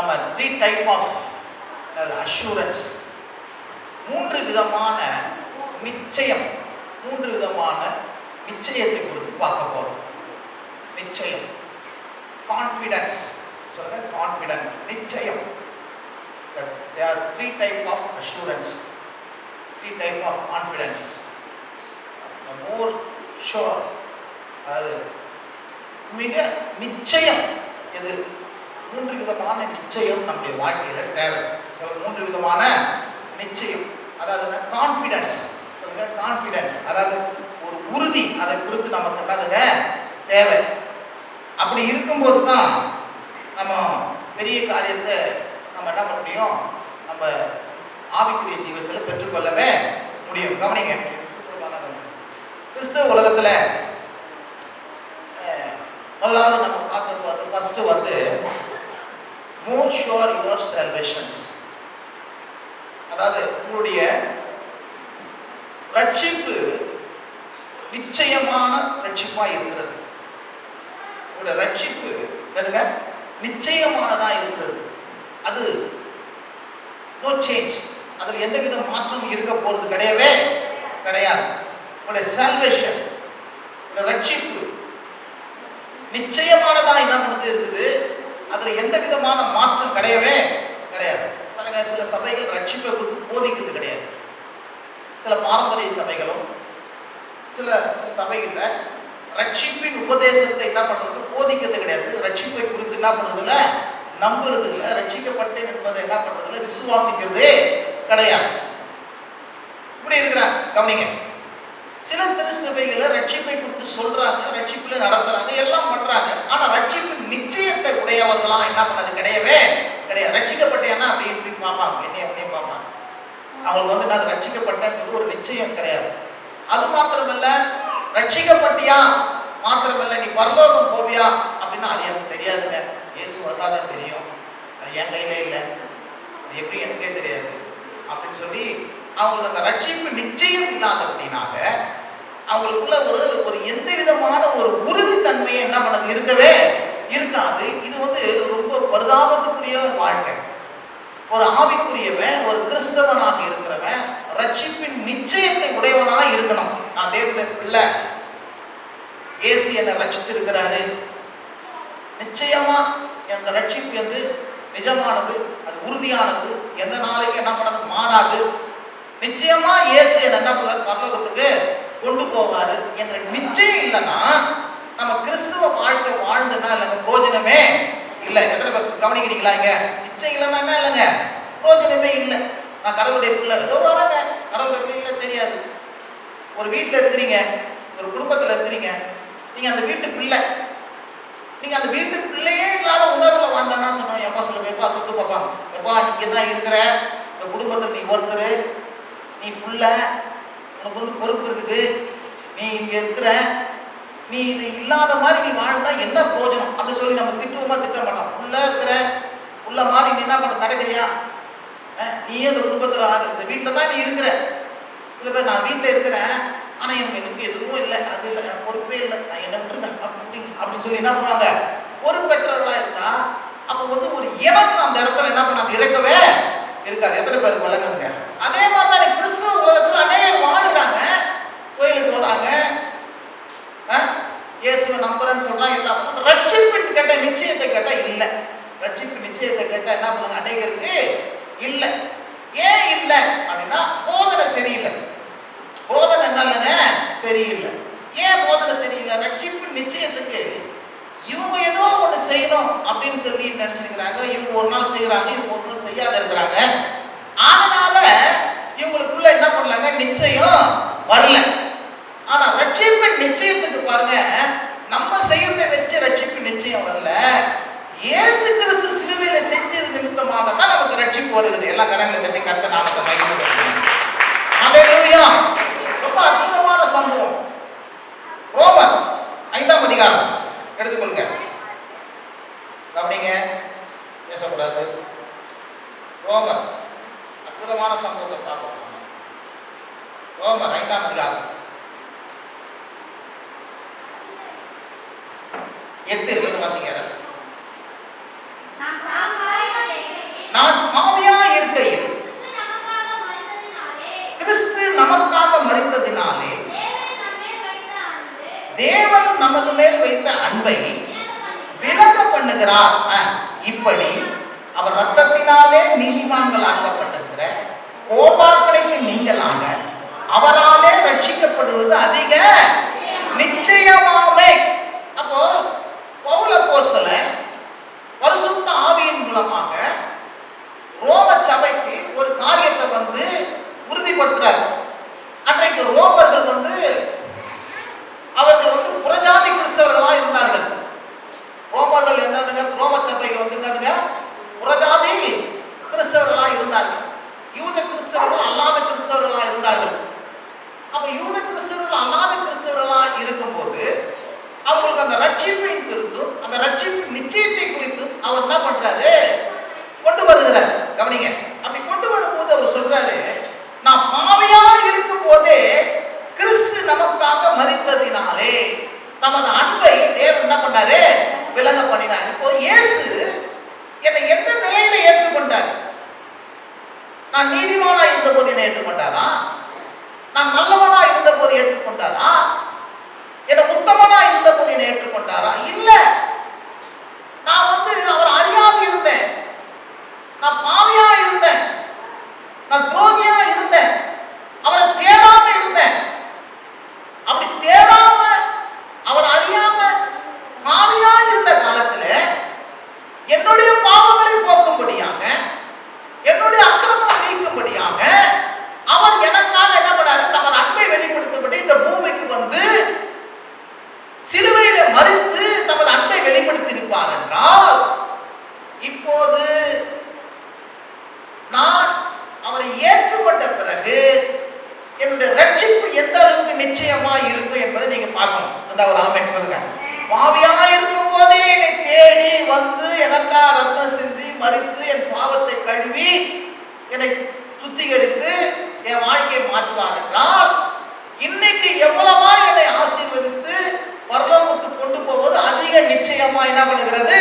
நம்ம 3 type of assurance, 3 விதமான நிச்சயம், 3 விதமான நிச்சயத்தை குறித்து பார்க்க போறோம். நிச்சயம், கான்ஃபிடன்ஸ், சொல்லுங்க கான்ஃபிடன்ஸ், நிச்சயம். There are 3 type of assurance, 3 type of confidence. The more sure, அது மிக நிச்சயம் எது? 3 விதமான நிச்சயம் நம்முடைய வாழ்க்கையில தேவை. சொல்ல 3 விதமான நிச்சயம், அதாவது கான்ஃபிடன்ஸ், சொல்லுங்க கான்ஃபிடன்ஸ், அதாவது ஒரு உறுதி, அதை குறித்து நமக்கு என்னதுங்க தேவை. அப்படி இருக்கும்போது தான் நம்ம பெரிய காரியத்தை நம்ம என்ன பண்ண முடியும், நம்ம ஆவிக்குரிய ஜீவிதத்தில் பெற்றுக்கொள்ளவே முடியும். கவனிங்க, கிறிஸ்தவ உலகத்துல முதலாவது நம்ம பார்க்க போறது ஃபர்ஸ்ட் வந்து more sure your salvations, அதாவது உங்களுடைய ரட்சிப்பு நிச்சயமான ரட்சிப்பா இருக்கிறது. உங்களுடைய ரட்சிப்பு என்னதுங்க நிச்சயமானதா இருக்கிறது. அது நோ சேஞ்ச், அதில் எந்தவித மாற்றம் இருக்க போறது கிடையவே கிடையாது. உங்களுடைய சால்வேஷன், ரட்சிப்பு நிச்சயமானதா என்ன பண்ணுது இருக்குது, அதுல எந்த விதமான மாற்றம் கிடையவே கிடையாது. பாருங்க, சில சபைகள் ரட்சிப்பை குறித்து போதிக்கிறது கிடையாது. சில பாரம்பரிய சபைகளும் சில சபைகள்ல ரட்சிப்பின் உபதேசத்தை என்ன பண்றது போதிக்கிறது கிடையாது. ரட்சிப்பை குறித்து என்ன பண்றதுல நம்புறது இல்லை, ரட்சிக்கப்பட்டேன் என்பதை என்ன பண்றதுல விசுவாசிக்கிறதே கிடையாது. இப்படி இருக்கிறாங்க. கவனிங்க, சில திருச்சபைகளை ரட்சிப்பை குறித்து சொல்றாங்க, ரட்சிப்புல நடத்துறாங்க, எல்லாம் பண்றாங்க. ஆனா ரட்சிப்பின் நிச்சயத்தை உடையவர்களாம் என்ன பண்ணது கிடையவே கிடையாது. ரட்சிக்கப்பட்டேன்னா அப்படி இப்படி பார்ப்பாங்க, என்னைய பார்ப்பாங்க. அவங்களுக்கு வந்து நான் ரட்சிக்கப்பட்டேன்னு சொல்லி ஒரு நிச்சயம் கிடையாது. அது மாத்திரமல்ல, ரட்சிக்கப்பட்டியா மாத்திரமல்ல நீ பரலோகம் போவியா அப்படின்னா அது எனக்கு தெரியாதுங்க, இயேசு வந்தாதான் தெரியும், அது என் கையில இல்லை, அது எப்படி எனக்கே தெரியாது அப்படின்னு சொல்லி அவங்களுக்கு அந்த ரட்சிப்பு நிச்சயம் இல்லாத அப்படின்னால அவங்களுக்குள்ள ஒரு எந்த விதமான ஒரு உறுதித்தன்மையை என்ன பண்ணது இருக்கவே இருக்காது. இது வந்து ரொம்ப பரிதாபத்துக்குரிய வாழ்க்கை. ஒரு ஆவிக்குரியவன், ஒரு கிறிஸ்தவனாக இருக்கிறவன் ரட்சிப்பின் நிச்சயத்தை உடையவனாக இருக்கணும். நான் தேவனுடைய பிள்ளை, இயேசு என்னை ரட்சித்து இருக்கிறாரு, நிச்சயமா அந்த ரட்சிப்பு வந்து நிஜமானது, அது உறுதியானது, எந்த நாளைக்கு என்ன பண்ணது மாறாது, நிச்சயமா இயேசு என்ன பண்ண பரலோகத்துக்கு கொண்டு போவாரு என்ற நிச்சயம் இல்லைன்னா நம்ம கிறிஸ்துவ வாழ்க்கை வாழ்ந்துன்னா இல்லைங்க பிரோஜனமே இல்லை. எத்தனை பேர் கவனிக்கிறீங்களா? இங்க நிச்சயம் இல்லைன்னா என்ன இல்லைங்க பிரோஜனமே இல்லை. நான் கடவுளுடைய பிள்ளை, ஏதோ வராங்க, கடவுளுடைய பிள்ளை தெரியாது. ஒரு வீட்டில் இருக்கிறீங்க, ஒரு குடும்பத்தில் இருக்கிறீங்க, நீங்க அந்த வீட்டு பிள்ளை, நீங்க அந்த வீட்டு பிள்ளையே இல்லாத உணர்வுல வாழ்ந்தா சொன்னோம். எப்பா சொல்லுங்க, எப்பா தொட்டு பார்ப்பாங்க, எப்பா நீங்க தான் இருக்கிற இந்த குடும்பத்தில், நீ ஒருத்தர், நீ புள்ள, உனக்கு வந்து பொறுப்பு இருக்குது, நீ இங்க இருக்கிற, நீ இது இல்லாத மாதிரி நீ வாழ்ந்தா என்ன பிரயோஜனம் அப்படின்னு சொல்லி நம்ம திட்டுவோமா திட்ட மாட்டோம். புள்ள இருக்கிற, புள்ள மாதிரி நீ என்ன பண்ண நடக்கிறியா, நீயே இந்த குடும்பத்துல இந்த வீட்டில் தான் நீ இருக்கிற. சில பேர் நான் வீட்டில் இருக்கிறேன், ஆனா எனக்கு எதுவும் இல்லை, அது இல்லை, எனக்கு பொறுப்பே இல்லை, நான் என்ன விட்டுருக்கேன் அப்படின்னு சொல்லி என்ன பண்ணுவாங்க. பொறுப்பெற்றவர்களா இருந்தா அப்ப வந்து ஒரு இனத்தை அந்த இடத்துல என்ன பண்ணாது இருக்கவே இருக்காது. எத்தனை பேருக்கு வழங்குங்க? அதே மாதிரி கிறிஸ்துவ உலகத்தில் அநேகர் வாழுறாங்க, கோயிலுக்கு வராங்க, இயேசுவை நம்புறேன்னு சொல்றாங்க, எல்லாம் ரட்சிப்பின் கேட்ட நிச்சயத்தை கேட்டா இல்லை. ரட்சிப்பு நிச்சயத்தை கேட்டா என்ன பண்ணுங்க அநேகருக்கு இல்லை. ஏன் இல்லை அப்படின்னா போதனை சரியில்லை. போதனை என்னங்க சரியில்லை. ஏன் போதனை சரியில்லை? ரட்சிப்பு நிச்சயத்துக்கு இவங்க ஏதோ ஒன்று செய்யணும் அப்படின்னு சொல்லி நினைச்சிருக்கிறாங்க. இவங்க ஒரு நாள் செய்யறாங்க, இவங்க ஒரு நாள் செய்யாத இருக்கிறாங்க. அதனால இவங்களுக்குள்ள என்ன பண்ணலாங்க நிச்சயம் வரல. ஆனா ரட்சிப்பு நிச்சயத்துக்கு பாருங்க, நம்ம செய்யறதை வச்சு ரட்சிப்பு நிச்சயம் வரல. இயேசு கிறிஸ்து சிலுவையில செஞ்சது நிமித்தமாக தான் நமக்கு ரட்சிப்பு வருகிறது. எல்லா கரங்களை தட்டி கர்த்தர் நாமத்தை மகிமைப்படுத்துங்க. ஹல்லேலூயா. ரொம்ப அற்புதமான சம்பவம். ரோமர் 5ஆம் அதிகாரம் எடுத்துக்கொள்ளுங்க. அப்படிங்க பேசக்கூடாது. ரோமர் அற்புதமான சம்பவத்தை பார்க்கணும். ரோமர் 5ஆம் அதிகாரம் 8 வாசிங்க. நான் பாவியா இருக்கையில் கிறிஸ்து நமக்காக மரித்ததினாலே தேவன் நமது மேல் வைத்த அன்பை விளங்க பண்ணுகிறார். இப்படி அவர் ரத்தத்தினாலே நீதிமான்கள் ஆக்கப்பட்டிருக்கிற கோபாக்களுக்கு நீங்களாக அவராலே ரட்சிக்கப்படுவது அதிக நிச்சயமாமே. அப்போ பவுல் அப்போஸ்தலன் பரிசுத்த ஆவியின் மூலமாக ரோம சபைக்கு ஒரு காரியத்தை உறுதிப்படுத்துறார். அன்றைக்கு ரோமர்கள் அவர்கள் புறஜாதி கிறிஸ்தவர்களா இருந்தார்கள். ரோமர்கள் என்னதுங்க? ரோம சபையில் என்னதுங்க? புறஜாதி கிறிஸ்தவர்களா இருந்தார்கள். யூத கிறிஸ்தவர்கள் அல்லாத கிறிஸ்தவர்களா இருந்தார்கள். அப்ப யூத கிறிஸ்தவர்கள் அல்லாத கிறிஸ்தவர்களா இருக்கும்போது அவங்களுக்கு அந்த ரட்சிப்பை குறித்தும் அந்த ரட்சிப்பு நிச்சயத்தை குறித்தும் அவர் என்ன பண்றாரு? கொண்டு வருகிறார். கவனிங்க. அப்படி கொண்டு வரும்போது அவர் சொல்றாரு, நான் பாவியா இருக்கும் போதே கிறிஸ்து நமக்காக மரித்ததினாலே நமது அன்பை தேவன் என்ன பண்ணாரு? விளங்க பண்ணினார். இப்போ இயேசு என்னை எந்த நிலையில ஏற்றுக்கொண்டார்? நான் நீதிமானா இருந்த போது என்னை ஏற்றுக்கொண்டாரா? நான் நல்லவனா இருந்த போது ஏற்றுக்கொண்டாரா? என்னை உத்தமனா இருந்த போது என்னை ஏற்றுக்கொண்டாரா? இல்ல. நான் அவர் அறியாது இருந்தேன், நான் பாவியா இருந்தேன், நான் துரோகியா இருந்தேன், அவரை தேடாம இருந்தேன். அப்படி தேடாம அவர் அறியாம பாவியா இருந்த காலத்துல என்னுடைய பாவங்களை போக்கும்படியாக என்னுடைய அக்கிரமத்தை நீக்கும்படியாக அவர் எனக்காக என்ன பண்ணாரு? தமது அன்பை வெளிப்படுத்தும்படி இந்த பூமிக்கு சிலுவையில மரித்து தமது அன்பை வெளிப்படுத்தி இருப்பார் என்றால், இப்போது நான் அவரை ஏற்றுக்கொண்ட பிறகு என்னுடைய ரட்சிப்பு எந்த அளவுக்கு நிச்சயமா இருக்கும் என்பதை நீங்க பார்க்கணும். அந்த ஒரு ஆமென் சொல்லுங்க. பாவியா இருக்கும் போதே என்னை தேடி எனக்கா ரத்தம் சிந்தி மரித்து என் பாவத்தை கழுவி என்னை சுத்திகரித்து என் வாழ்க்கையை மாற்றுவார் என்றால், இன்னைக்கு எவ்வளவா என்னை ஆசீர்வதித்து பரலோகத்துக்கு கொண்டு போவது அதிக நிச்சயமா என்ன பண்ணுகிறது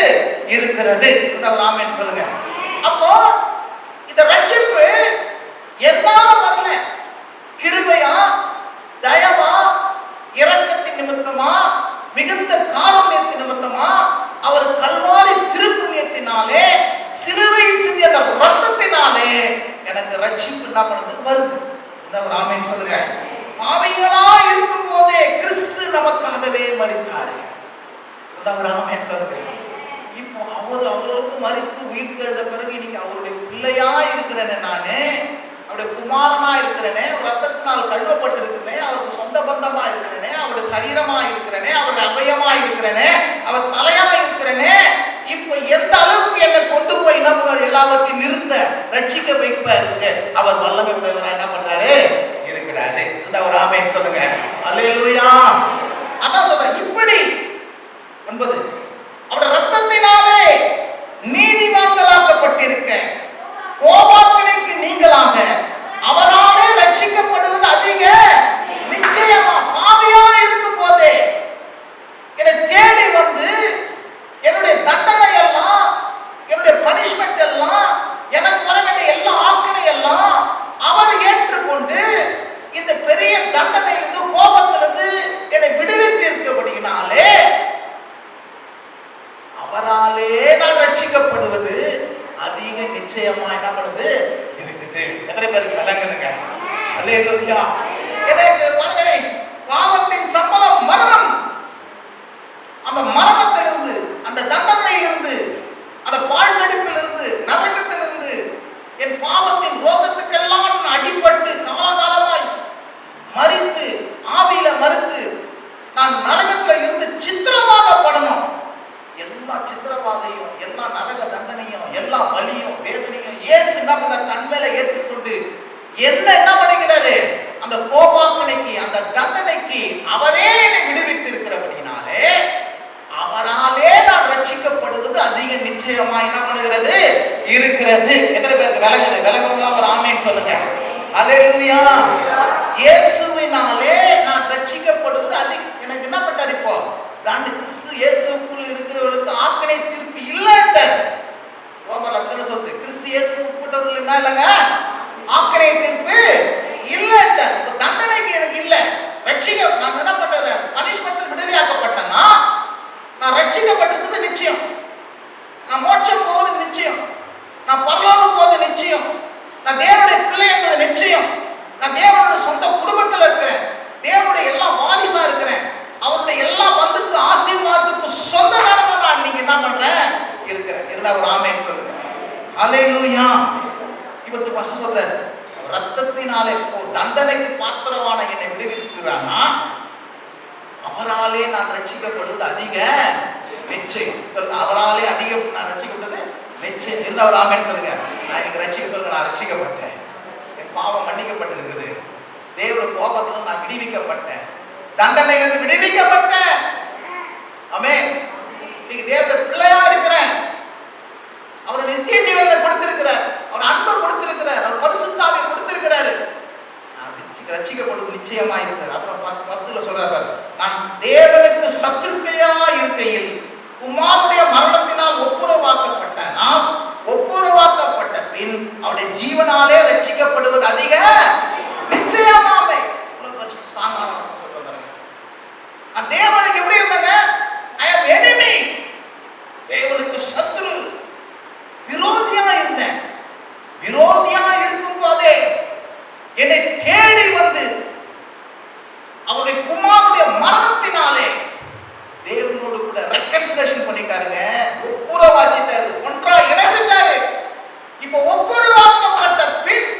இருக்கிறது. ஒரு ஆமென் சொல்லுங்க. அப்போ இந்த ரட்சிப்பு என்னால வரல, கிருபையா, தயவா, இரக்கத்தின் நிமித்தமா, மிகுந்த காருண்யத்தின் நிமித்தமா, அவர் கல்வாரி திருப்புண்ணியத்தினாலே சிலுவையில் சிந்திய அந்த ரத்தத்தினாலே எனக்கு ரட்சிப்பு என்ன பண்ணுது வருது. ஒரு ஆமென் சொல்லுங்க. பாவிகளா இருக்கும் போதே கிறிஸ்து நமக்காகவே மரித்தாரு. ஒரு ஆமென் சொல்லுங்க. இப்போ அவர்களுக்கு மரித்து உயிர் எழுத பிறகு இன்னைக்கு அவருடைய பிள்ளையா இருக்கிறேனே, நானு அவருடைய குமாரனா இருக்கிறேனே, ரத்தத்தினால் கழுவப்பட்டிருக்கிறேனே, அவருக்கு சொந்த பந்தமா இருக்கிறேனே, அவருடைய சரீரமா இருக்கிறேனே, அவருடைய அபயமா இருக்கிறேனே, அவர் தலையா இருக்கிறேனே. இப்ப எந்த அளவுக்கு என்னை கொண்டு போய் நம்ம எல்லாவற்றையும் நிறுத்த ரட்சிக்க வைப்பதற்கு அவர் வல்லமை உடையவரா என்ன பண்றாரு இருக்கிறாரு. ஒரு ஆமென் சொல்லுங்க. அல்லேலூயா. அதான் சொல்றேன். இப்படி என்பது அவருடைய ரத்தத்தினாலே நீதிமான்களாக்கப்பட்டிருக்க கோபாக்களுக்கு நீங்களாக அவராலே ரட்சிக்கப்படுவது அதிக நிச்சயமா. பாவியா இருக்கும் போதே என்னை தேடி என்னுடைய தண்டனை எல்லாம், என்னுடைய பனிஷ்மெண்ட் எல்லாம், எனக்கு வர வேண்டிய எல்லா ஆக்கினை எல்லாம் அவர் ஏற்றுக்கொண்டு இந்த பெரிய தண்டனையிலிருந்து கோபத்திலிருந்து என்னை விடுவித்து இருக்கபடியினாலே அவராலே நான் ரட்சிக்கப்படுவது அதிக நிச்சயமா என்ன பண்ணுது இருக்குது. எத்தனை பேருக்கு விளங்குதுங்க? அல்லேலூயா. எனக்கு பாருங்க, பாவத்தின் சம்பளம் மரணம். அந்த மரணத்திலிருந்து, அந்த தண்டனையிலிருந்து, அந்த பாழ்நடிப்பிலிருந்து, நரகத்திலிருந்து, என் பாவத்தின் ரோகத்துக்கெல்லாம் அடிபட்டு காலகாலமாய் மரித்து ஆவியில மறுத்து நான் நரகத்துல இருந்து சித்திரவாதப்படணும். எல்லா சித்திரவாதையும், எல்லா நரக தண்டனையும், எல்லா வலியும் வேதனையும் இயேசு என்ன பண்ண தன் மேல ஏற்றுக்கொண்டு என்ன பண்ணிக்கிறாரு? அந்த கோபாக்கனைக்கு, அந்த தண்டனைக்கு அவரே விடுவித்து இருக்கிறபடினாலே அவராலே நான் ரட்சிக்கப்படுவது அதிக நிச்சயமா என்ன பண்ணுகிறது இருக்கிறது. எத்தனை பேருக்கு விளங்குது? விளங்கலாம் ஒரு ஆமென் சொல்லுங்க. அல்லேலூயா. இயேசுவினாலே நான் ரட்சிக்கப்படுவது அதிக. எனக்கு என்ன பண்றாரு? இப்போ தாண்டி கிறிஸ்து இயேசுக்குள் இருக்கிறவர்களுக்கு ஆக்கினை தீர்ப்பு இல்லைன்றார். ரோமர் அப்படிதானே சொல்லுது. கிறிஸ்து இயேசு தீர்ப்புன்னா இல்லைங்க, ஆக்கினை தீர்ப்பு இல்ல. தண்டனைக்கு எனக்கு இல்ல. ரட்சிக்க நான் என்ன பண்றது, பனிஷ்மெண்ட் விடுதலையாக்கப்பட்டேன்னா நான் ரட்சிக்கப்பட்டிருக்கிறது நிச்சயம், நான் மோட்சம் போவது நிச்சயம், நான் பரலோகம் போவது நிச்சயம், நான் தேவனுடைய பிள்ளை என்பது நிச்சயம், நான் தேவனுடைய சொந்த குடும்பத்தில் இருக்கிறேன், தேவனுடைய எல்லா வாரிசா இருக்கிறேன், அவருடைய எல்லா பந்துக்கு ஆசீர்வாதத்துக்கு சொந்தக்காரனா நான் நீங்க என்ன பண்றேன் இருக்கிறேன். இருந்தா ஒரு ஆமென் சொல்லுங்க. ஹல்லேலூயா. இவத்து ஃபர்ஸ்ட் சொல்றாரு, ரத்தத்தினாலே தண்டனைக்கு பாத்திரமான என்னை விடுவிக்கிறானா அவராலே நான் ரட்சிக்கப்படுவது அதிக நிச்சயம். சொல்லுங்க, அவராலே அதிகம் நான் ரட்சிக்கப்படுவது நிச்சயம். இருந்தா ஒரு ஆமென் சொல்லுங்க. நான் எனக்கு ரட்சிக்கப்படுவது, நான் ரட்சிக்கப்பட்டேன், என் பாவம் மன்னிக்கப்பட்டிருக்குது, தேவனுடைய கோபத்திலிருந்து நான் விடுவிக்கப்பட்டேன், தண்டனையிலிருந்து விடுவிக்கப்பட்டேன். ஆமென். நீங்க தேவனுடைய பிள்ளையா இருக்கிறேன், அவர் நித்திய ஜீவனை கொடுத்திருக்கிறார், அவர் அன்பை கொடுத்திருக்கிறார், அவர் பரிசுத்த ஆவியை கொடுத்திருக்கிறாரு. ரட்சிக்கப்படுவது நிச்சயமா இருக்கிறார். அப்புறம் 10ல சொல்றாரு, நான் தேவனுக்கு சத்துருக்கையா இருக்கையில் குமாரனுடைய மரணத்தினால் ஒப்புரவாக்கப்பட்ட நான் ஒப்புரவாக்கப்பட்ட பின் அவருடைய ஜீவனாலே ரட்சிக்கப்படுவது அதிக நிச்சயமாமே. தேவனுக்கு எப்படி இருந்தாங்க, ஐ அம் எனிமி, தேவனுக்கு சத்துரு, விரோதியா இருந்தேன். விரோதியா இருக்கும் போதே என்னை தேடி வந்து அவருடைய குமாரனுடைய மரணத்தினாலே தேவனோடு கூட ரெக்கன்சிலேஷன் பண்ணிட்டாருங்க, ஒப்புரவாக்கிட்டாரு, ஒன்றா இணைச்சிட்டாரு. இப்ப ஒப்புரவாக்கப்பட்ட பின்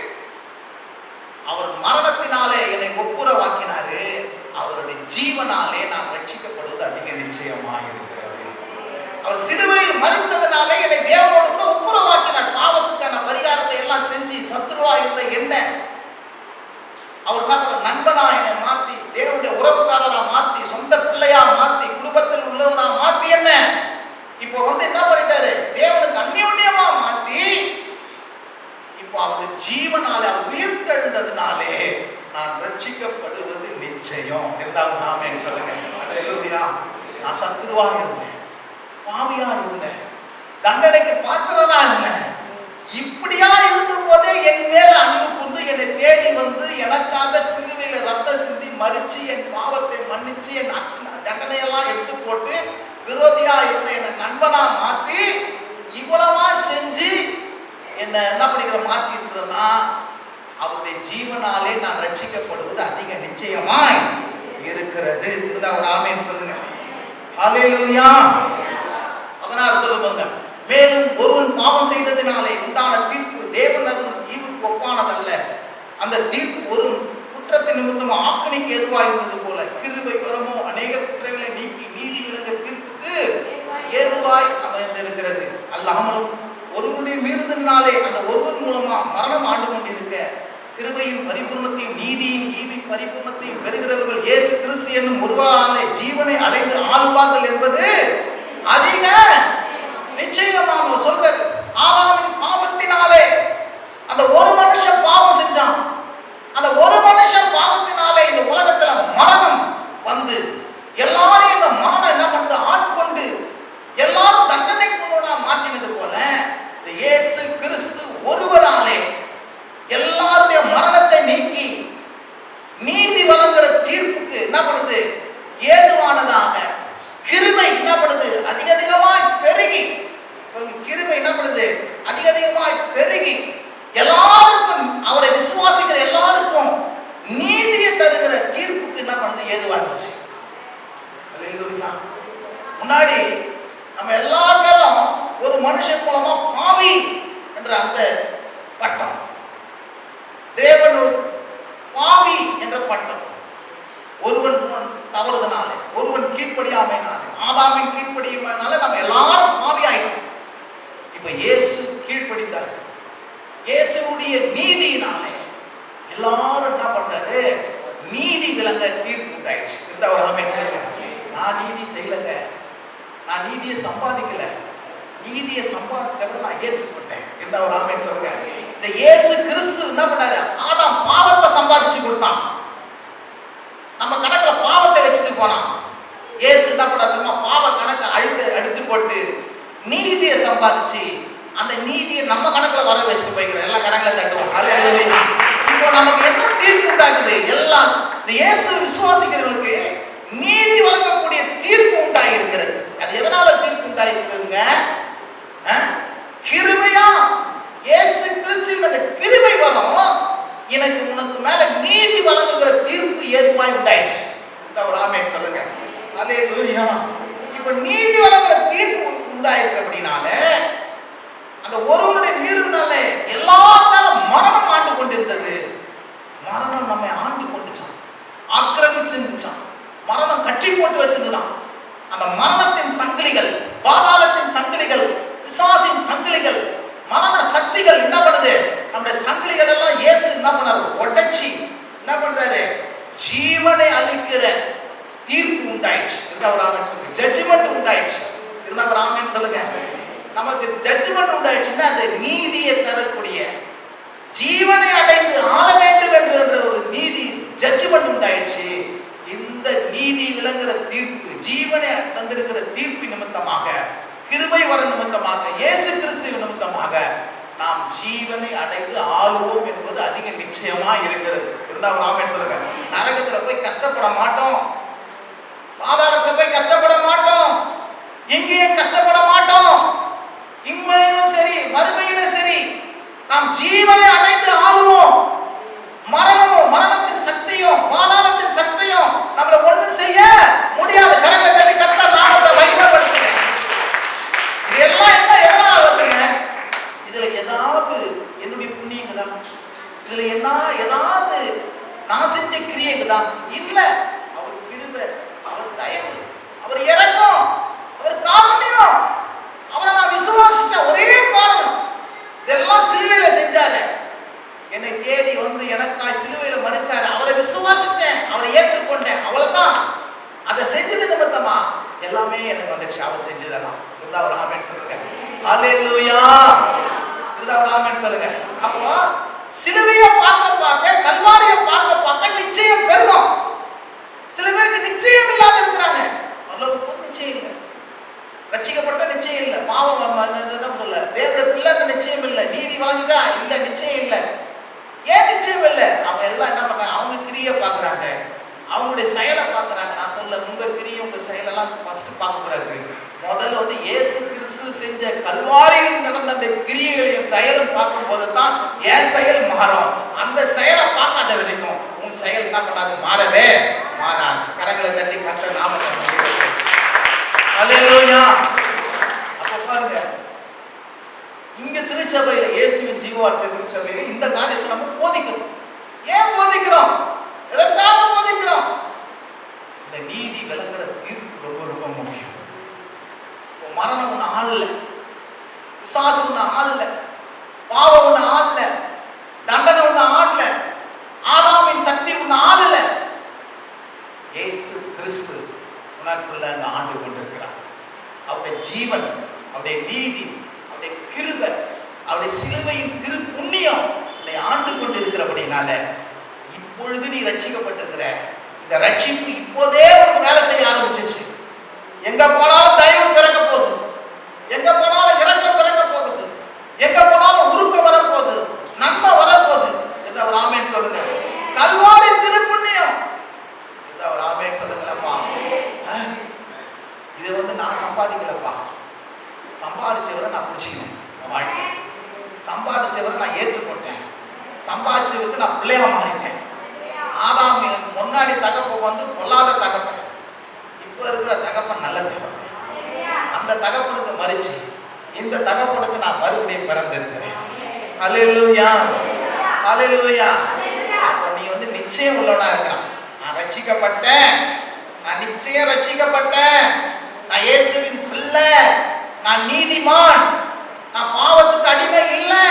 அவர் மரணத்தினாலே என்னை ஒப்புரவாக்கினாரு, அவருடைய ஜீவனாலே நான் ரட்சிக்கப்படுவது அதிக நிச்சயமா இருக்கிறது. அவர் சிலுவையில் மரித்ததனாலே என்னை தேவனோடு கூட ஒப்புரவாக்கினார். பாவத்துக்கான பரிகாரத்தை எல்லாம் செஞ்சு சத்துருவா இருந்த என்ன அவர் நண்பனா என்னை மாத்தி, தேவனுடைய உறவுக்காரனா மாத்தி, சொந்த பிள்ளையா மாத்தி, குடும்பத்தில் உள்ளவனா மாத்தி, என்ன இப்போ என்ன பண்ணிட்டாரு, தேவனுக்கு அந்யோன்யமா மாத்தி, இப்போ அவருடைய ஜீவனாலே அவர் உயிர்த்தெழுந்ததுனாலே நான் ரட்சிக்கப்படுவது நிச்சயம். இருந்தாலும் நாமே சொல்லுங்க. அல்லேலூயா. நான் சத்துருவா இருந்தேன், பாவியா இருந்தேன், தண்டனைக்கு பாத்திரனா இருந்தேன். இப்படியா இருக்கும் போதே என் மேல அன்பு கூர்ந்து என்னை தேடி வந்து எனக்காக சிலுவையில ரத்த சிந்தி மரிச்சு என் பாவத்தை மன்னிச்சு என் தண்டனையெல்லாம் எடுத்து போட்டு விரோதியா இருந்த என்னை நண்பனா மாத்தி இவ்வளவா செஞ்சு என்ன படிக்கிற மாத்தி இருக்கிறனா அவருடைய ஜீவனாலே நான் ரட்சிக்கப்படுவது அதிக நிச்சயமாய் இருக்கிறது. இருந்தா ஒரு ஆமென் சொல்லுங்க. ஹல்லேலூயா. 16 சொல்லுங்க. மேலும் ஒருவன் பாவம் செய்ததினாலே உண்டான தீர்ப்பு தேவன் ஈவுக்கு ஒப்பானதல்ல. அந்த தீர்ப்பு ஒரு குற்றத்தின் நிமித்தம் ஆக்கினைக்கு எதுவாக இருந்தது போல கிருபை வரமோ அநேக குற்றங்களை நீக்கி நீதி விளங்க தீர்ப்புக்கு ஏதுவாய் அமைந்திருக்கிறது. அல்லாமல் ஒருவருடைய மீறுதலினாலே அந்த ஒருவர் மூலமா மரணம் ஆண்டு கொண்டிருக்க கிருபையும் பரிபூர்ணத்தையும் நீதியும் ஈவின் பரிபூர்ணத்தையும் பெறுகிறவர்கள் இயேசு கிறிஸ்து என்னும் ஒருவராலே ஜீவனை அடைந்து ஆளுவார்கள் என்பது அதிக நிச்சயமாக சொல்றது. ஆதாமின் பாவத்தினாலே அந்த ஒரு மனுஷன் பாவம் செஞ்சான், அந்த ஒரு மனுஷன் பாவத்தினாலே இந்த உலகத்துல மரணம் வந்து எல்லாரையும் இந்த மரணம் என்ன பண்ணுது ஆட்கொண்டு எல்லாரும் தண்டனைக்கு மாற்றினது போல இந்த இயேசு கிறிஸ்து ஒருவராலே எல்லாருடைய மரணத்தை நீக்கி நீதி வழங்குற தீர்ப்புக்கு என்ன பண்ணுது ஏதுவானதாக கிருபை என்ன பண்ணுது அதிகமாய் பெருகி, கிருபை என்ன பண்ணுது அதிகமாய் பெருகி எல்லாருக்கும் அவரை விசுவாசிக்கிற எல்லாருக்கும் நீதியை தருகிற தீர்ப்புக்கு என்ன பண்ணுது ஏதுவாச்சு. முன்னாடி நம்ம எல்லாரும் ஒரு மனுஷன் மூலமா பாவி என்ற அந்த பட்டம், தேவன் பாவி என்ற பட்டம், ஒருவன் தவறுதனாலே ஒருவன் கீழ்ப்படியாமைனாலே ஆதாமின் கீழ்ப்படியாமைனால நம்ம எல்லாரும் பாவி ஆயிட்டோம். இப்ப இயேசு கீழ்ப்படித்தார், இயேசுடைய நீதியினாலே எல்லாரும் என்ன பண்றாரு நீதி விளங்க தீர்ப்பு உண்டாயிடுச்சு. இந்த ஒரு ஆமென் சொல்லுங்க. நான் நீதி செய்யலங்க, நான் நீதியை சம்பாதிக்கல, நீதியை சம்பாதித்தவரை நான் ஏற்றுக்கொண்டேன். இந்த ஒரு ஆமென் சொல்லுங்க. இந்த இயேசு கிறிஸ்து என்ன பண்ணாரு, ஆதாம் பாவத்தை சம்பாதிச்சு கொடுத்தான், நம்ம கணக்குல பாவத்தை வச்சுட்டு போனான். இயேசு என்ன பண்ணாரு, பாவ கணக்கை அழுத்து போட்டு நீதியை சம்பாதிச்சு அந்த நீதியை நம்ம கணக்குல வர வச்சுட்டு போய்க்கிறோம். எல்லா கணக்குல தட்டுவோம். அல்லேலூயா. இப்போ நமக்கு என்ன தீர்ப்பு உண்டாகுது? எல்லாம் இந்த இயேசு விசுவாசிக்கிறவர்களுக்கு நீதி வழங்கக்கூடிய தீர்ப்பு உண்டாகி இருக்கிறது. அது எதனால தீர்ப்பு உண்டாகி இருக்கிறதுங்க? கிருபையா இயேசு கிறிஸ்துவின் அந்த கிருபை வரும். எனக்கு உனக்கு மேல நீதி வழங்குகிற தீர்ப்பு ஏதுவாய் உண்டாயிடுச்சு. இந்த ஒரு ஆமென் சொல்லுங்க. அல்லேலூயா. இப்ப நீதி வழங்குற தீர்ப்பு உண்டாயிருக்கு. அப்படினால அந்த ஒருவனுடைய மீறுதனால எல்லாரும் மரணம் ஆண்டு கொண்டிருந்தது. மரணம் நம்மை ஆண்டு கொண்டுச்சான், ஆக்கிரமிச்சிருந்துச்சான், மரணம் கட்டி போட்டு வச்சிருந்துதான். அந்த மரணத்தின் சங்கிலிகள், பாதாளத்தின் சங்கிலிகள், பிசாசின் சங்கிலிகள், மரண சக்திகள் என்ன பண்ணுது? நம்முடைய சங்கிலிகள் எல்லாம் இயேசு என்ன பண்ணாரு? உடைச்சி என்ன பண்றாரு? ஜீவனை அளிக்கிற தீர்ப்பு உண்டாயிடுச்சு. இருந்தா ஆமென் சொல்லுங்க. ஜட்ஜ்மென்ட் உண்டாயிடுச்சு. இருந்தா ஆமென் சொல்லுங்க. நமக்கு ஜட்ஜ்மென்ட் உண்டாயிடுச்சுன்னா அந்த நீதியை தரக்கூடிய, ஜீவனை அடைந்து ஆள வேண்டும் என்ற ஒரு நீதி ஜட்ஜ்மென்ட் உண்டாயிடுச்சு. இந்த நீதி விளங்குற தீர்ப்பு, ஜீவனை தந்திருக்கிற தீர்ப்பு நிமித்தமாக, கிருபை வர நிமித்தமாக, இயேசு கிறிஸ்து நிமித்தமாக நாம் ஜீவனை அடைந்து ஆளுவோம் என்பது அதிக நிச்சயமா இருக்கிறது. இருந்தா ஆமென் சொல்லுங்க. நரகத்துல போய் கஷ்டப்பட மாட்டோம், பாதாளத்துல போய் கஷ்டப்பட மாட்டோம், எங்கேயும் கஷ்டப்பட மாட்டோம். இம்மையிலும் சரி மறுமையிலும் சரி நாம் ஜீவனை அடைந்து ஆளுவோம். மரணமும், மரணத்தின் சக்தியும், பாதாளத்தின் சக்தியும் நம்மள ஒண்ணு செய்ய முடியாது. கரங்களை தட்டி கர்த்தர் நாமத்தை மகிமைப்படுத்துங்க. இதெல்லாம் என்ன எதனால வருதுங்க? இதுல ஏதாவது என்னுடைய புண்ணியங்கதா? இதுல என்ன ஏதாவது நான் செஞ்ச கிரியைக்குதா? இல்ல. அவர் கிருபை, அவர் தயவு, அவர் இரக்கம், அவர் காருண்யம், அவரை நான் விசுவாசிச்ச ஒரே காரணம் இதெல்லாம் சிலுவையில செஞ்சாரு. என்னை தேடி வந்து எனக்காய் சிலுவையில மரிச்சாரு. அவரை விசுவாசிச்சேன், அவரை ஏற்றுக்கொண்டேன், அவ்வளவுதான். அதை செஞ்சது நிமித்தமா எல்லாமே எனக்கு வந்துச்சு. அவர் செஞ்சதெல்லாம். இருந்தா ஒரு ஆமென் சொல்லுங்க. அல்லேலூயா. இருந்தா ஒரு ஆமென் சொல்லுங்க. அப்போ சிலுவையை பார்க்க கல்வாரியை பார்க்க நிச்சயம் பெருகும். சில பேருக்கு நிச்சயம் இல்லாத இருக்கிறாங்க. பரலோகத்துக்கு நிச்சயம் இல்லை, ரட்சிக்கப்பட்ட நிச்சயம் இல்லை, பாவம் சொல்ல தேவனுடைய பிள்ளைன்ற நிச்சயம் இல்லை, நீதி வாங்கிட்டா இல்ல நிச்சயம் இல்லை. ஏன் நிச்சயம் இல்லை? அவங்க எல்லாம் என்ன பண்றாங்க? அவங்க கிரியை பார்க்கறாங்க, அவங்களுடைய செயலை பார்க்கறாங்க. நான் சொல்ல உங்க கிரியை உங்க செயலெல்லாம் ஃபர்ஸ்ட் பார்க்க கூடாது. முதல்ல வந்து இயேசு கிறிஸ்து செஞ்ச கல்வாரியில் நடந்த அந்த கிரியைகளையும் செயலும் பார்க்கும் போது தான் என் செயல் மாறும். அந்த செயலை பார்க்காத வரைக்கும் உன் செயல் என்ன பண்ணாது? மாறவே மாறாது. கரங்களை தட்டி கர்த்தர் நாமத்தை அல்லேலூயா. அப்ப பாருங்க, இங்க திருச்சபையில இயேசுவின் ஜீவவார்த்தை திருச்சபையில இந்த காரியத்தை நம்ம போதிக்கிறோம். ஏன் போதிக்கிறோம்? எதற்காக போதிக்கிறோம்? இந்த நீதி விளங்குற தீர்ப்பு ரொம்ப ரொம்ப முக்கியம். மரணம் ஒண்ணு ஆள் இல்லை, பிசாசு ஒண்ணு ஆள் இல்லை, பாவம் ஒண்ணு ஆள் இல்லை, தண்டனை ஒண்ணு ஆள் இல்லை, ஆதாமின் சக்தி ஒண்ணு ஆள் இல்லை. இயேசு கிறிஸ்து உனக்குள்ள அங்க ஆண்டு கொண்டிருக்கிறார். அவருடைய ஜீவன், அவருடைய நீதி, அவருடைய கிருபை, அவருடைய சிலுவையின் திரு புண்ணியம் உன்னை ஆண்டு கொண்டிருக்கிறபடினால இப்பொழுது நீ ரட்சிக்கப்பட்டிருக்கிற இந்த ரட்சிப்பு இப்போதே உனக்கு வேலை செய்ய ஆரம்பிச்சிருச்சு. எங்க போனாலும் தயவு பிறக்க போகுது, எங்க போனாலும் இரக்கம் பிறக்க போகுது, எங்க போனாலும் உருக்கம் வரப்போகுது, நன்மை வரப்போகுது. என்று அவர் ஆமென் சொல்லுங்க. கல்வாரி திருப்புண்ணியம் என்று அவர் ஆமென் சொல்லுங்களப்பா. இதை வந்து நான் சம்பாதிக்கலப்பா, சம்பாதிச்சவரை நான் பிடிச்சிக்கினேன். வாழ்க்கை சம்பாதிச்சவரை நான் ஏற்றுக்கொண்டேன், சம்பாதிச்சவருக்கு நான் பிள்ளையா மாறிட்டேன். ஆதாம் முன்னாடி தகப்பன் வந்து பொல்லாத தகப்பன், இப்ப இருக்கிற தகப்பன் நல்ல தகப்பன். அந்த தகப்பனுக்கு மறிச்சு இந்த தகப்பனுக்கு நான் மறுபடியும் பிறந்திருக்கிறேன். அல்லேலூயா, அல்லேலூயா. அப்ப நீ வந்து நிச்சயம் உள்ளவனா இருக்கிறான். நான் ரட்சிக்கப்பட்டேன், நான் நிச்சயம் ரட்சிக்கப்பட்டேன், நான் இயேசுவின் பிள்ளை, நான் நீதிமான், நான் பாவத்துக்கு அடிமை இல்லை,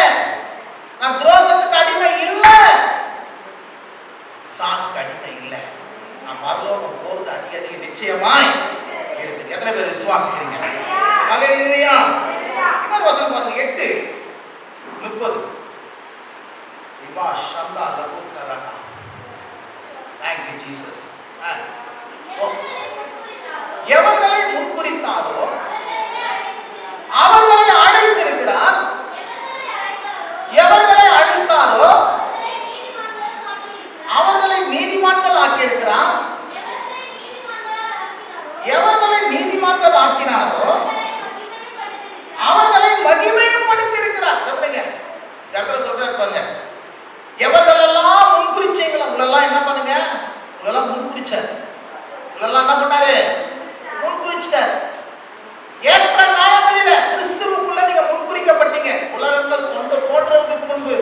நான் துரோகத்துக்கு அடிமை இல்லை, சாஸ்க்கு அடிமை இல்லை, நான் பரலோகம் போறது அதிக அதிக நிச்சயமாய் இருக்குது. எத்தனை பேர் விசுவாசிக்கிறீங்க? அல்லேலூயா. இன்னொரு வசனம் பாருங்க, 8:30. இவா ஷந்தா லபுத்தரகா. Thank you Jesus. எவர்களை முன்குறித்தாரோ அவர்களை அழைத்திருக்கிறார், இதெல்லாம் என்ன பண்ணாரு? முன்குறிச்சிட்டார். ஏற்ற காலங்களில கிறிஸ்துவுக்குள்ள நீங்க முன்குறிக்கப்பட்டீங்க. உலகங்கள் கொண்டு தோன்றதுக்கு முன்பு,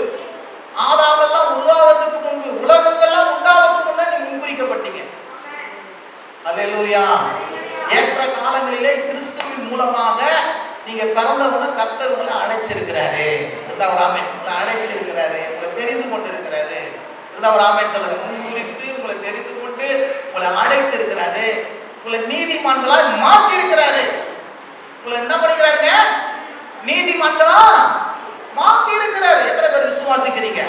ஆதாமெல்லாம் உருவாவதற்கு முன்பு, உலகங்கள்லாம் உண்டாவதற்கு முன்ன நீங்க முன்குறிக்கப்பட்டீங்க. அல்லேலூயா. ஏற்ற காலங்களிலே கிறிஸ்துவின் மூலமாக நீங்க பிறந்தவன கர்த்தர் உங்களை அழைச்சிருக்கிறாரு. ஒரு ஆமென். உங்களை அழைச்சிருக்கிறாரு, உங்களை தெரிந்து கொண்டிருக்கிறாரு. ஒரு ஆமென் சொல்லுங்க. முன்குறித்து உங்களை தெரிந்து கொண்டு உங்களை அழைத்திருக்கிறாரு. உங்களை நீதிமான்களாய் மாற்றி இருக்கிறாரு. உங்களை என்ன பண்ணிக்கிறாருங்க? நீதிமான்களா மாற்றி இருக்கிறாரு. எத்தனை பேர் விசுவாசிக்கிறீங்க?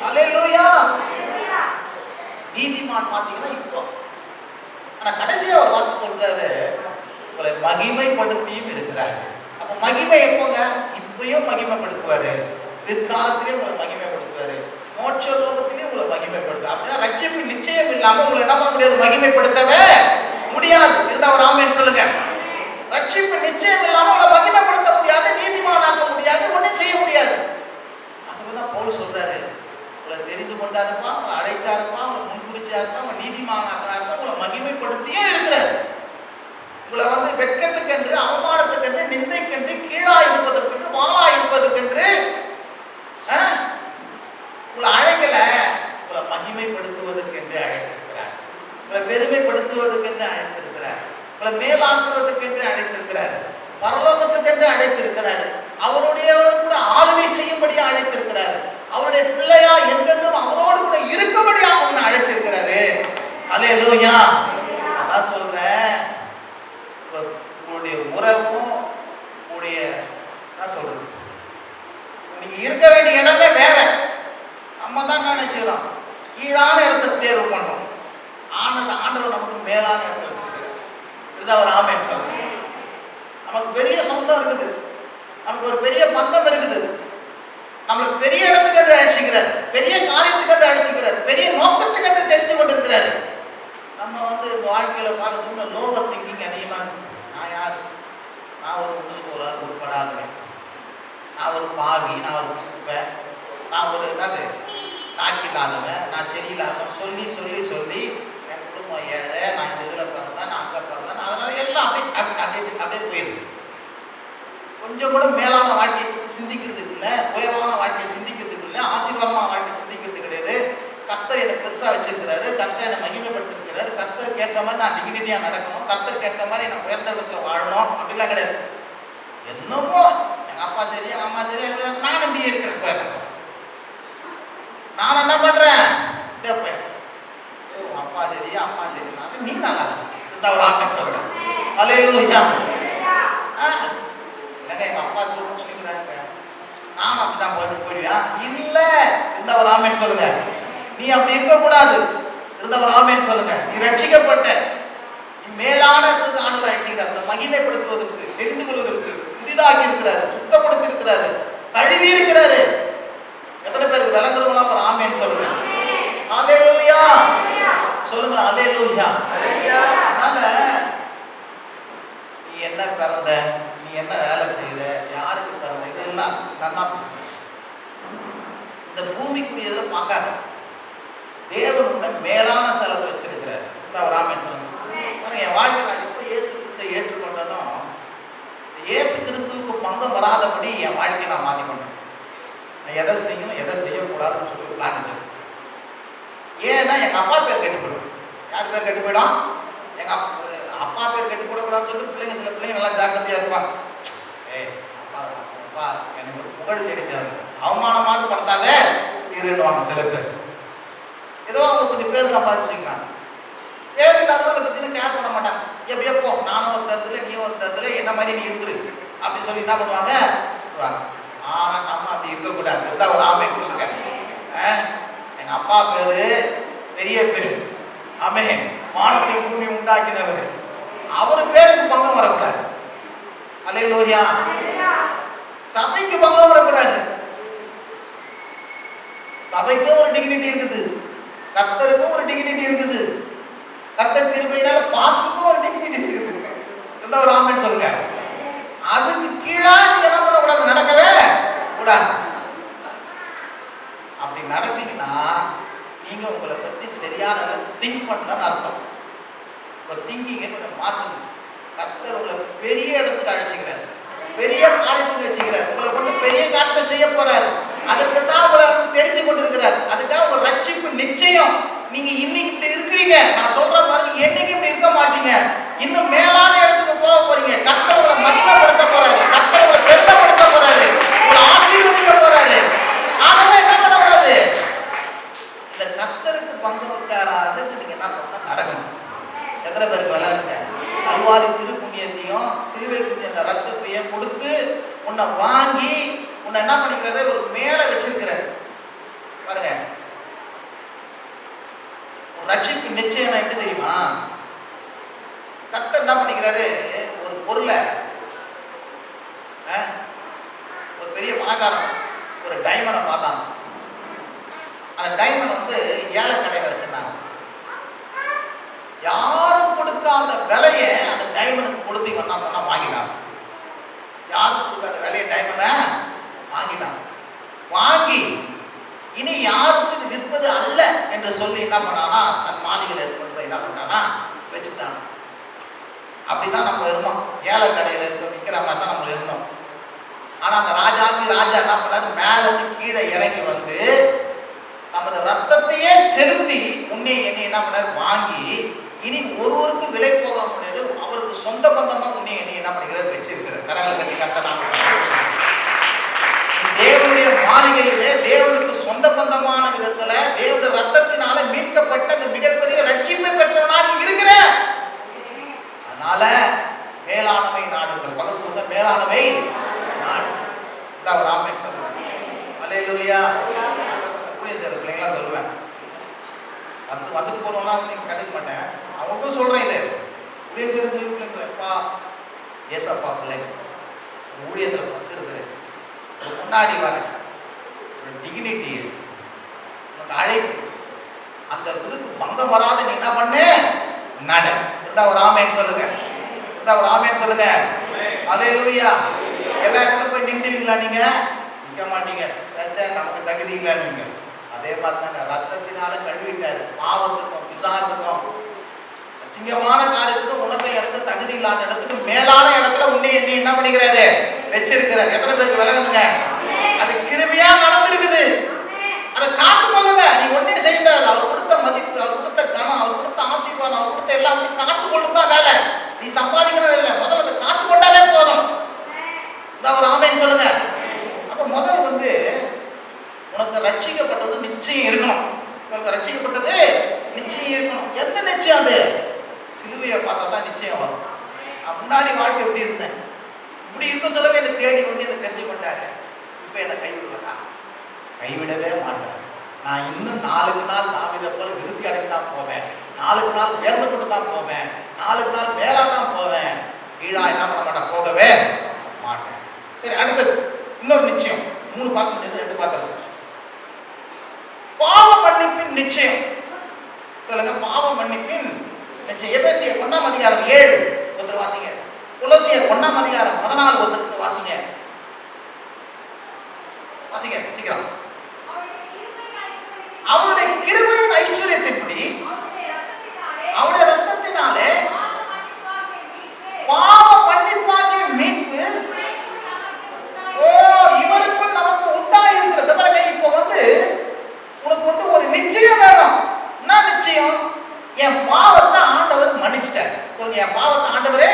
அல்லேலூயா. நீதிமான் பார்த்தீங்கன்னா இப்போ, ஆனா கடைசியா ஒரு வார்த்தை சொல்றாரு, உங்களை மகிமைப்படுத்தியும் இருக்கிறாரு. அப்ப மகிமை எப்போங்க? இப்பயும் மகிமைப்படுத்துவாரு, பிற்காலத்திலே உங்களை மகிமைப்படுத்துவாரு, மோட்ச லோகத்திலே உங்களை மகிமைப்படுத்துவார். அப்படின்னா ரட்சிப்பு நிச்சயம் இல்லாம உங்களை என்ன பண்ண முடியாது? மகிமைப்படுத்தவே முடியாது. இருந்தா ஒரு ஆமென் சொல்லுங்க. ரட்சிப்பு நிச்சயம் இல்லாம உங்களை மகிமைப்படுத்த முடியாது, நீதிமானாக்க முடியாது, ஒன்னும் செய்ய முடியாது. அதுதான் பவுல் சொல்றாரு, உங்களை தெரிந்து கொண்டாருப்பா, உங்களை அழைச்சாருப்பா, உங்களை முன்குறிச்சாருப்பா, உங்களை நீதிமானாக்காருப்பா, உங்களை மகிமைப்படுத்தியே இருக்கிறார். உங்களை வெட்கத்துக்கென்று, அவமானத்துக்கென்று, நிந்தைக்கென்று, கீழா இருப்பதற்கென்று, வாழா இருப்பதற்கென்று உங்களை அழைக்கல, உங்களை மகிமைப்படுத்துவதற்கென்று அழைத்திருக்கிறார். உங்களை பெருமைப்படுத்துவதற்கென்று அழைத்திருக்கிறார். உங்களை மேலாக்குவதற்கென்று அழைத்திருக்கிறார். பரலோகத்துக்கென்று அழைத்திருக்கிறார். அவருடைய கூட ஆளுகை செய்யும்படியா அழைத்திருக்கிறார். அவருடைய பிள்ளையா என்றென்றும் அவரோடு கூட இருக்கும்படியாக அவனை அழைச்சிருக்கிறாரு. அல்லேலூயா. அதான் சொல்றேன், உங்களுடைய உறவும் உங்களுடைய என்ன சொல்றது, நீங்க இருக்க வேண்டிய இடமே வேற. நம்ம தான் நினைச்சுக்கிறோம் கீழான இடத்தை தேர்வு பண்றோம். ஆண்டவர் நமக்கு மேலான இடத்தை வச்சிருக்கிறார். இதுதான் ஒரு ஆமென் சொல்றேன். நமக்கு பெரிய சொந்தம் இருக்குது, நமக்கு ஒரு பெரிய பந்தம் இருக்குது, நம்மளுக்கு பெரிய இடத்துக்கு அழைச்சிக்கிறார், பெரிய காரியத்துக்கு அழைச்சிக்கிறார், பெரிய நோக்கத்துக்கு தெரிஞ்சு கொண்டிருக்கிறாரு. நம்ம வாழ்க்கையில பார்க்க சொந்த லோவர் திங்கிங் அதிகமாக இருக்கு. நான் யார்? நான் ஒரு முன்னுக்கு உட்படாதவன், நான் ஒரு பாவி, நான் ஒரு குப்பை, நான் ஒரு என்னது தாக்கில்லாதவன், நான் சரியில்லாதவன் சொல்லி சொல்லி சொல்லி என் குடும்பம் ஏழை, நான் இந்த இதில் பிறந்தேன், நான் அங்கே பிறந்தேன், அதனால எல்லாம் அப்படியே போயிருக்கு. கொஞ்சம் கூட மேலான வாழ்க்கையை சிந்திக்கிறதுக்கு இல்லை, உயர்வான வாழ்க்கையை சிந்திக்கிறதுக்கு இல்லை, ஆசீர்வாதமான வாழ்க்கையை சிந்திக்கிறது கிடையாது. கர்த்தர் என்னை பெருசாக வச்சிருக்கிறாரு, கர்த்தர் என்னை மகிமைப்படுத்திருக்கிறாரு, கர்த்தருக்கு ஏற்ற மாதிரி நான் டிகினிட்டியாக நடக்கணும், கர்த்தருக்கு ஏற்ற மாதிரி நான் உயர்ந்த இடத்துல வாழணும் அப்படிலாம் கிடையாது. என்னமோ எங்கள் அப்பா சரி, அம்மா சரி, நான் நம்பியே இருக்கிறேன். நான் என்ன பண்றேன்? கேட்பேன், அப்பா சரி, அம்மா சரி, நீ நல்லா இருந்தா ஒரு ஆமென் சொல்றேன். அல்லேலூயா. இல்லைங்க எங்க அப்பா சொல்லிக்கிறாங்க, நான் அப்படிதான் போயிடுவியா? இல்ல, இருந்தா ஒரு ஆமென் சொல்லுங்க. நீ அப்படி இருக்கக்கூடாது, இருந்த ஒரு ஆமென் சொல்லுங்க. நீ ரட்சிக்கப்பட்ட, நீ மேலானதுக்கு ஆண்டவர் அழைச்சிக்கிறார், மகிமைப்படுத்துவதற்கு, தெரிந்து கொள்வதற்கு புதிதாகி இருக்கிறாரு, சுத்தப்படுத்தி இருக்கிறாரு, கழுவி இருக்கிறாரு. எத்தனை பேருக்கு விளங்குறவங்களா ஒரு ஆமென் சொல்லுங்க. அல்லேலூயா சொல்லுங்க. அல்லேலூயா. அதனால நீ என்ன பிறந்த, நீ என்ன வேலை செய்யற, யாருக்கு பிறந்த, இதெல்லாம் நன்னா பிசினஸ். இந்த பூமிக்குரியதை பார்க்காத. தேவனோட மேலான செலவு வச்சிருக்கிறார். ஒரு ஆமென் சொல்லுங்க. என் வாழ்க்கை நான் எப்போ இயேசு கிறிஸ்துவை ஏற்றுக்கொண்டனோ, இயேசு கிறிஸ்துவுக்கு பங்கம் வராதபடி என் வாழ்க்கையை நான் மாற்றிக்கொண்டேன். நான் எதை செய்யணும், எதை செய்யக்கூடாதுன்னு சொல்லி பிளான் வச்சேன். ஏன்னா எங்கள் அப்பா பேர் கெட்டு போயிடும். யார் பேர் கெட்டு போயிடும்? எங்கள் அப்பா பேர் கெட்டு போடக்கூடாதுன்னு சொல்லிட்டு பிள்ளைங்க, சில பிள்ளைங்க நல்லா ஜாக்கிரதையாக இருப்பாங்க. அப்பா அப்பா எனக்கு ஒரு புகழ் தேடி தேவை, அவமானமாக படுத்தாத இருவாங்க சில பேர். ஏதோ அவங்க கொஞ்சம் பேர் சம்பாதிச்சுக்கிறாங்க, பேர் இல்லாத அதை பற்றின கேர் பண்ண மாட்டாங்க. எப்போ நானும் ஒரு தரத்துல, நீ ஒரு தரத்துல, என்ன மாதிரி நீ இருந்து அப்படின்னு சொல்லி என்ன பண்ணுவாங்க? ஆனா நம்ம அப்படி இருக்கக்கூடாது. இருந்தா ஒரு ஆமென் சொல்லுங்க. எங்க அப்பா பேரு பெரிய பேரு, ஆமென், வானத்தை பூமி உண்டாக்கினவர், அவரு பேருக்கு பங்கம் வரக்கூடாது. அல்லேலூயா. சபைக்கு பங்கம் வரக்கூடாது. சபைக்கும் ஒரு டிகினிட்டி இருக்குது, கர்த்தருக்கும் ஒரு டிகினிட்டி இருக்குது, கர்த்தர் கிருபையினால பாஸ்டருக்கும் ஒரு டிகினிட்டி இருக்குது. இருந்தா ஒரு ஆமென் சொல்லுங்க. அதுக்கு கீழா நீங்க என்ன பண்ணக்கூடாது? நடக்கவே கூடாது. அப்படி நடப்பீங்கன்னா நீங்க உங்களை பத்தி சரியான திங்க் பண்ணலன்னு அர்த்தம். ஒரு திங்கிங்கை கொஞ்சம் மாத்துங்க. கர்த்தர் உங்களை பெரிய இடத்துக்கு அழைச்சிக்கிறார், பெரிய காரியத்துக்கு வச்சுக்கிறார், உங்களை கொண்டு பெரிய காரியத்தை செய்ய போறாரு. அதுக்கு தான் உங்களை தெரிஞ்சு கொண்டிருக்கிறார். அதுக்காக ஒரு ரட்சிப்பு நிச்சயம். நீங்க இன்னைக்கு இப்படி இருக்கிறீங்க, நான் சொல்ற மாதிரி என்னைக்கு இப்படி இருக்க மாட்டீங்க. இன்னும் மேலான இடத்துக்கு போக போறீங்க. கர்த்தர் உங்களை மகிமைப்படுத்த போறாரு, கர்த்தர் உங்களை பெருமைப்படுத்த போறாரு, உங்களை ஆசீர்வதிக்க போறாரு. ஆகவே என்ன பண்ணக்கூடாது, இந்த கர்த்தருக்கு பங்கு வைக்காததுக்கு நீங்க என்ன பண்ண நடக்கணும். எத்தனை பேருக்கு விளையாடுங்க? கல்வாரி திருப்புண்ணியத்தையும் சிலுவையில் செஞ்ச அந்த ரத்தத்தையும் கொடுத்து உன்னை வாங்கி உன்னை என்ன பண்ணிக்கிறாரு, ஒரு மேல வச்சிருக்கிறாரு பாருங்க. ஒரு ரட்சிப்பு நிச்சயம் எப்படி தெரியுமா? கர்த்தர் என்ன பண்ணிக்கிறாரு, ஒரு பொருளை, ஒரு பெரிய பணக்காரன் ஒரு டைமண்டை பார்த்தாங்க. அந்த டைமண்ட் வந்து ஏழை கடையில் வச்சிருந்தாங்க. யாரும் கொடுக்காத விலையை அந்த டைமண்டுக்கு கொடுத்து என்ன பண்ணா வாங்கிட்டாங்க. யாரும் கொடுக்காத விலையை டைமண்டை வாங்கிட்டாங்க. வாங்கி இனி யாருக்கும் இது விற்பது அல்ல என்று சொல்லி என்ன பண்ணானா, தன் மாளிகையில் எடுத்துட்டு போய் என்ன பண்ணானா வச்சுட்டாங்க. அப்படிதான் நம்ம இருந்தோம். ஏழை கடையில் இருக்க விற்கிற மாதிரி தான் நம்ம இருந்தோம். ஆனா அந்த ராஜா என்ன பண்ணாரு, மேல இருந்து கீழே இறங்கி வந்து நமது ரத்தத்தையே செலுத்தி உன்னை என்னை என்ன பண்ணாரு வாங்கி, இனி ஒருவருக்கு விலை போக முடியாது, அவருக்கு சொந்த பந்தமா உன்னை என்னை என்ன பண்ணிக்கிறார் வச்சிருக்கிறார். கரங்களை கட்டி கட்டலாம். தேவனுடைய மாளிகையிலே தேவனுக்கு சொந்த பந்தமான விதத்துல தேவனுடைய ரத்தத்தினால மீட்கப்பட்ட அந்த மிகப்பெரிய ரட்சிப்பை பெற்றவனா நீ இருக்கிற. அதனால மேலானவை நாடுங்கள். பகல் சொல்லுங்க, மேலானவை நாடு. ஒரு ஆமென் சொல்லுங்க. அல்லேலூயா. பிள்ளைங்களா சொல்லுவேன், வந்து போறோம்னா நீங்க கண்டுக்க மாட்டேன். அவங்களுக்கும் சொல்றேன், இது ஊழியர் சொல்லி பிள்ளைங்க எப்பா ஏசப்பா பிள்ளைங்க ஊழியத்தில் வந்து இருக்கிறேன், முன்னாடி வரேன், ஒரு டிகினிட்டி உனக்கு அழைப்பு, அந்த விருது பங்கம் வராத நீ என்ன பண்ணு நட. இருந்தா ஒரு ஆமென் சொல்லுங்க, இருந்தா ஒரு ஆமென் சொல்லுங்க. அல்லேலூயா. எல்லா இடத்துல போய் நின்றுவீங்களா? நீங்க நிற்க மாட்டீங்க. நமக்கு தகுதி இல்லை நீங்க. அதே மாதிரி தாங்க ரத்தத்தினால கழுவிட்டாரு. பாவத்துக்கும் பிசாசுக்கும் அசிங்கமான காரியத்துக்கும் உனக்கு எனக்கு தகுதி இல்லாத இடத்துக்கு மேலான இடத்துல உன்னை என்னை என்ன பண்ணிக்கிறாரு வச்சிருக்கிறார். எத்தனை பேருக்கு விளங்குதுங்க? அது கிருபையா நடந்திருக்குது. அதை காத்துக்கொள்ளுங்க. நீ ஒன்னே செய்தாரு. அவர் கொடுத்த மதிப்பு, அவர் கொடுத்த கணம், அவர் கொடுத்த ஆசீர்வாதம், அவர் கொடுத்த எல்லாத்தையும் காத்துக்கொள்ளுதான் வேலை. நீ சம்பாதிக்கிறது இல்லை, முதல்ல அதை காத்துக்கொண்டாலே போதும். ஒரு ஆமென் சொல்லுங்க. அப்ப முதல்ல வந்து உனக்கு ரட்சிக்கப்பட்டது நிச்சயம் இருக்கணும். உனக்கு ரட்சிக்கப்பட்டது நிச்சயம் இருக்கணும். எந்த நிச்சயம்? அது சிலுவையை பார்த்தா தான் நிச்சயம் வரும். நான் முன்னாடி வாழ்க்கை எப்படி இருந்தேன், இப்படி இருக்க சொல்லவே என்னை தேடி வந்து என்னை தெரிஞ்சு கொண்டாரு. இப்ப என்னை கைவிடுவேனா? கைவிடவே மாட்டேன். நான் இன்னும் நாளுக்கு நாள் நான் இதை போல விருத்தி அடைந்தான் போவேன், நாளுக்கு நாள் உயர்ந்து கொண்டு தான் போவேன், நாளுக்கு நாள் மேலா தான் போவேன், கீழா என்ன பண்ண மாட்டேன், போகவே மாட்டேன். சரி, அடுத்தது இன்னொரு நிச்சயம். 3 பார்க்க முடியாது, 2 பார்த்தது. பாவ மன்னிப்பின் நிச்சயம். சொல்லுங்க, பாவ மன்னிப்பின் நிச்சயம். எபேசியர் 1ஆம் அதிகாரம் 7 ஒருத்தர் வாசிங்க. கொலோசியர் 1ஆம் அதிகாரம் 14 ஒருத்தருக்கு வாசிங்க. வாசிங்க சீக்கிரம். அவருடைய கிருபையின் ஐஸ்வரியத்தின்படி அவருடைய ரத்தத்தினாலே பாவ மன்னிப்பாகிய மீட்பு இவருக்குள் நமக்கு உண்டாயிருக்கிறது. பாருங்க, இப்ப வந்து உனக்கு வந்து ஒரு நிச்சயம் வேணும். என்ன நிச்சயம்? என் பாவத்தை ஆண்டவர் மன்னிச்சிட்டார். சொல்லுங்க, என் பாவத்தை ஆண்டவரே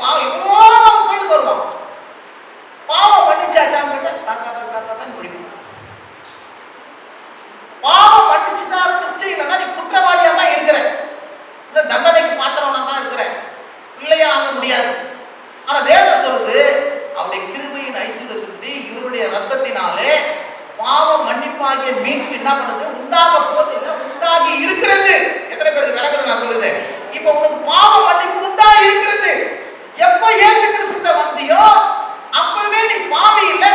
பாவம் எவ்வளோ நம்ம கோயிலுக்கு வருவோம், பாவம் மன்னிச்சாச்சான்னு முடியும். பாவம் மன்னிச்சுதான் நிச்சயம் இல்லைன்னா நீ குற்றவாளியா தான் இருக்கிற, இல்ல தண்டனைக்கு பாத்திரவனா தான் இருக்கிற, பிள்ளையா ஆக முடியாது. ஆனா வேதம் சொல்லுது, அவருடைய கிருபையின் ஐஸ்வரியத்தின்படி இவருடைய ரத்தத்தினாலே பாவ மன்னிப்பாகிய மீட்பு என்ன பண்ணுது? உண்டாக போதில்லை, உண்டாகி இருக்கிறது. எத்தனை பேருக்கு விளக்குது நான் சொல்லுது? இப்ப உனக்கு பாவ மன்னிப்பு உண்டாகி இருக்கிறது. எப்ப இயேசு கிறிஸ்துட்ட வந்தியோ அப்பவே நீ பாவி இல்லை,